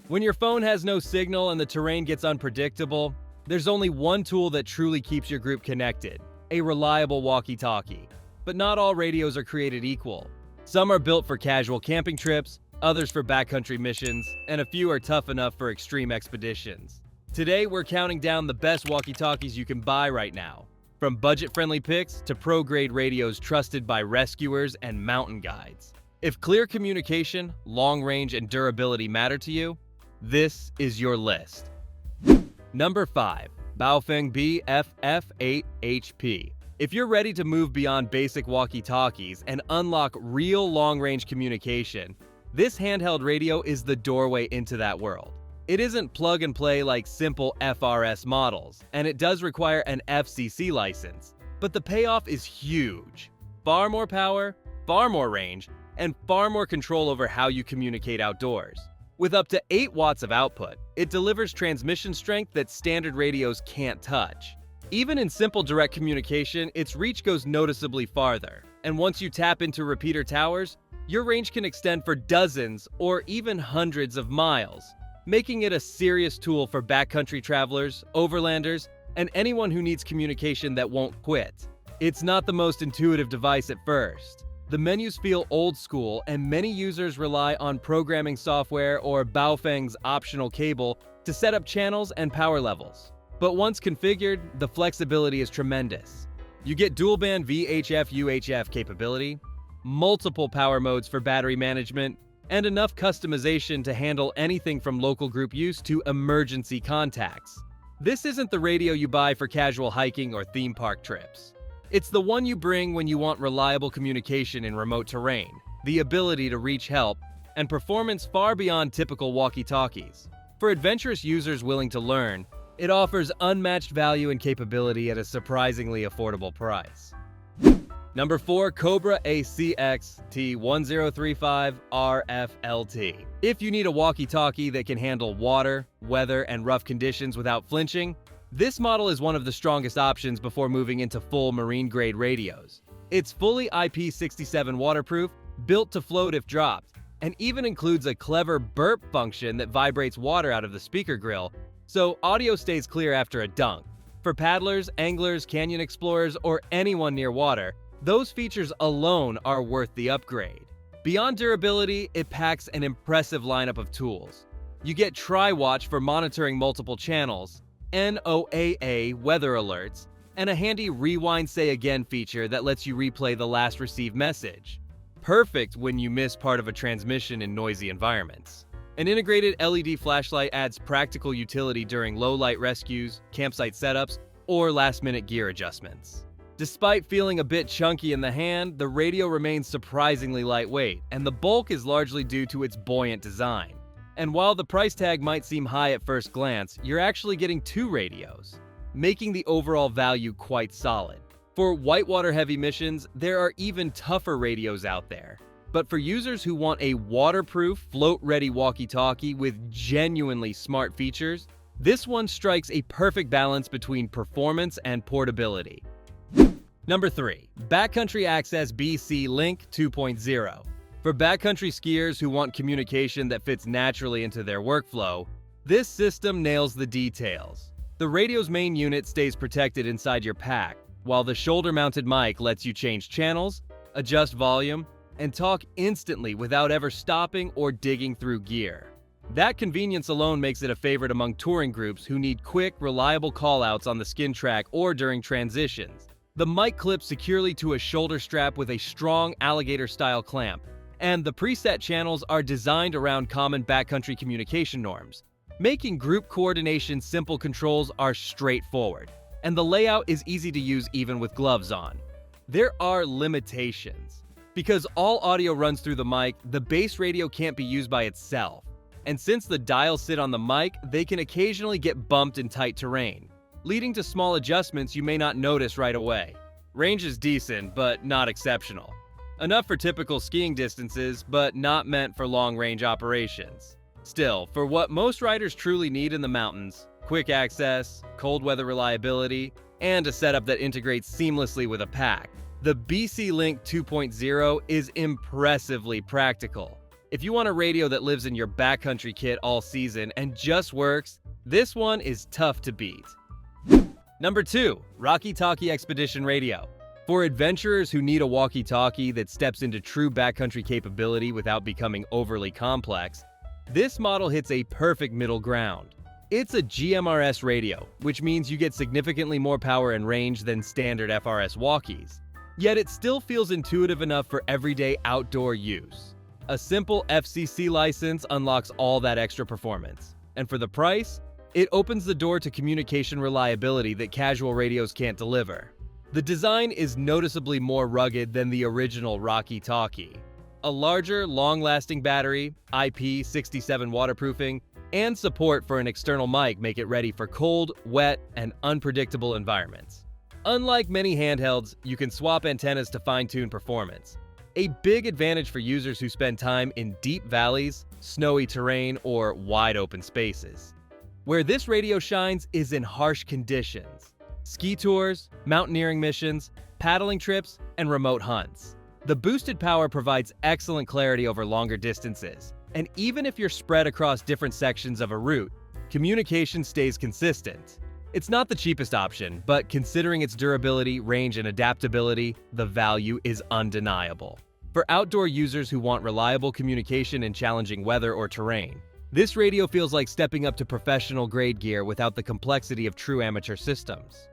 When your phone has no signal and the terrain gets unpredictable, there's only one tool that truly keeps your group connected: a reliable walkie-talkie. But not all radios are created equal. Some are built for casual camping trips, others for backcountry missions, and a few are tough enough for extreme expeditions. Today, we're counting down the best walkie-talkies you can buy right now. From budget-friendly picks to pro-grade radios trusted by rescuers and mountain guides. If clear communication, long range, and durability matter to you, this is your list. Number 5. Baofeng BFF8HP. If you're ready to move beyond basic walkie-talkies and unlock real long-range communication, this handheld radio is the doorway into that world. It isn't plug-and-play like simple FRS models, and it does require an FCC license, but the payoff is huge. Far more power, far more range, and far more control over how you communicate outdoors. With up to 8 watts of output, it delivers transmission strength that standard radios can't touch. Even in simple direct communication, its reach goes noticeably farther, and once you tap into repeater towers, your range can extend for dozens or even hundreds of miles, making it a serious tool for backcountry travelers, overlanders, and anyone who needs communication that won't quit. It's not the most intuitive device at first. The menus feel old school, and many users rely on programming software or Baofeng's optional cable to set up channels and power levels. But once configured, the flexibility is tremendous. You get dual-band VHF-UHF capability, multiple power modes for battery management, and enough customization to handle anything from local group use to emergency contacts. This isn't the radio you buy for casual hiking or theme park trips. It's the one you bring when you want reliable communication in remote terrain, the ability to reach help, and performance far beyond typical walkie-talkies. For adventurous users willing to learn, it offers unmatched value and capability at a surprisingly affordable price. Number 4. Cobra ACX T1035 RFLT. If you need a walkie-talkie that can handle water, weather, and rough conditions without flinching, this model is one of the strongest options before moving into full marine-grade radios. It's fully IP67 waterproof, built to float if dropped, and even includes a clever burp function that vibrates water out of the speaker grill, so audio stays clear after a dunk. For paddlers, anglers, canyon explorers, or anyone near water, those features alone are worth the upgrade. Beyond durability, it packs an impressive lineup of tools. You get TriWatch for monitoring multiple channels, NOAA weather alerts, and a handy Rewind Say Again feature that lets you replay the last received message. Perfect when you miss part of a transmission in noisy environments. An integrated LED flashlight adds practical utility during low-light rescues, campsite setups, or last-minute gear adjustments. Despite feeling a bit chunky in the hand, the radio remains surprisingly lightweight, and the bulk is largely due to its buoyant design. And while the price tag might seem high at first glance, you're actually getting 2 radios, making the overall value quite solid. For whitewater-heavy missions, there are even tougher radios out there. But for users who want a waterproof, float-ready walkie-talkie with genuinely smart features, this one strikes a perfect balance between performance and portability. Number 3. Backcountry Access BC Link 2.0. For backcountry skiers who want communication that fits naturally into their workflow, this system nails the details. The radio's main unit stays protected inside your pack, while the shoulder-mounted mic lets you change channels, adjust volume, and talk instantly without ever stopping or digging through gear. That convenience alone makes it a favorite among touring groups who need quick, reliable callouts on the skin track or during transitions. The mic clips securely to a shoulder strap with a strong alligator-style clamp, and the preset channels are designed around common backcountry communication norms. Making group coordination simple, controls are straightforward, and the layout is easy to use even with gloves on. There are limitations. Because all audio runs through the mic, the base radio can't be used by itself. And since the dials sit on the mic, they can occasionally get bumped in tight terrain, leading to small adjustments you may not notice right away. Range is decent, but not exceptional. Enough for typical skiing distances, but not meant for long-range operations. Still, for what most riders truly need in the mountains, quick access, cold weather reliability, and a setup that integrates seamlessly with a pack, the BC Link 2.0 is impressively practical. If you want a radio that lives in your backcountry kit all season and just works, this one is tough to beat. Number 2. Walkie-Talkie Expedition Radio. For adventurers who need a walkie-talkie that steps into true backcountry capability without becoming overly complex, this model hits a perfect middle ground. It's a GMRS radio, which means you get significantly more power and range than standard FRS walkies. Yet it still feels intuitive enough for everyday outdoor use. A simple FCC license unlocks all that extra performance. And for the price, it opens the door to communication reliability that casual radios can't deliver. The design is noticeably more rugged than the original Walkie-Talkie. A larger, long-lasting battery, IP67 waterproofing, and support for an external mic make it ready for cold, wet, and unpredictable environments. Unlike many handhelds, you can swap antennas to fine-tune performance. A big advantage for users who spend time in deep valleys, snowy terrain, or wide-open spaces. Where this radio shines is in harsh conditions. Ski tours, mountaineering missions, paddling trips, and remote hunts. The boosted power provides excellent clarity over longer distances, and even if you're spread across different sections of a route, communication stays consistent. It's not the cheapest option, but considering its durability, range, and adaptability, the value is undeniable. For outdoor users who want reliable communication in challenging weather or terrain, this radio feels like stepping up to professional-grade gear without the complexity of true amateur systems.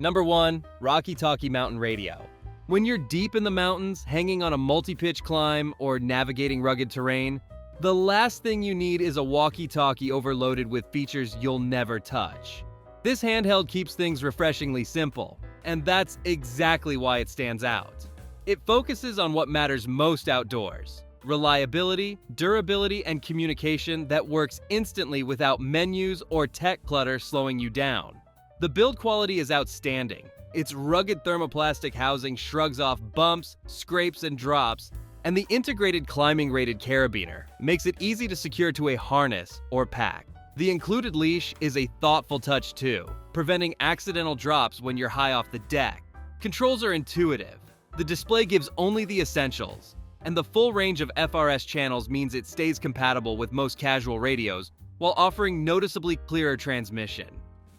Number 1. Walkie-Talkie Mountain Radio. When you're deep in the mountains, hanging on a multi-pitch climb, or navigating rugged terrain, the last thing you need is a walkie-talkie overloaded with features you'll never touch. This handheld keeps things refreshingly simple, and that's exactly why it stands out. It focuses on what matters most outdoors: reliability, durability, and communication that works instantly without menus or tech clutter slowing you down. The build quality is outstanding. Its rugged thermoplastic housing shrugs off bumps, scrapes, and drops, and the integrated climbing-rated carabiner makes it easy to secure to a harness or pack. The included leash is a thoughtful touch too, preventing accidental drops when you're high off the deck. Controls are intuitive. The display gives only the essentials, and the full range of FRS channels means it stays compatible with most casual radios while offering noticeably clearer transmission.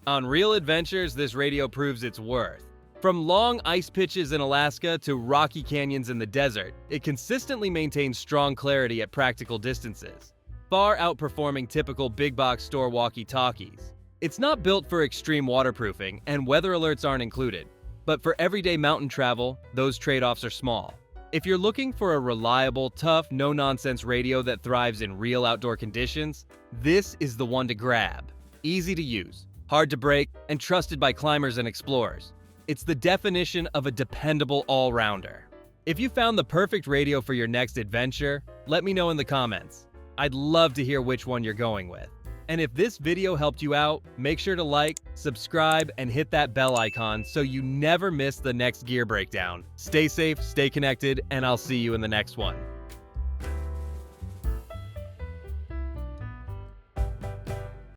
On real adventures, this radio proves its worth. From long ice pitches in Alaska to rocky canyons in the desert, it consistently maintains strong clarity at practical distances, far outperforming typical big-box store walkie-talkies. It's not built for extreme waterproofing, and weather alerts aren't included, but for everyday mountain travel, those trade-offs are small. If you're looking for a reliable, tough, no-nonsense radio that thrives in real outdoor conditions, this is the one to grab. Easy to use, hard to break, and trusted by climbers and explorers. It's the definition of a dependable all-rounder. If you found the perfect radio for your next adventure, let me know in the comments. I'd love to hear which one you're going with. And if this video helped you out, make sure to like, subscribe, and hit that bell icon so you never miss the next gear breakdown. Stay safe, stay connected, and I'll see you in the next one.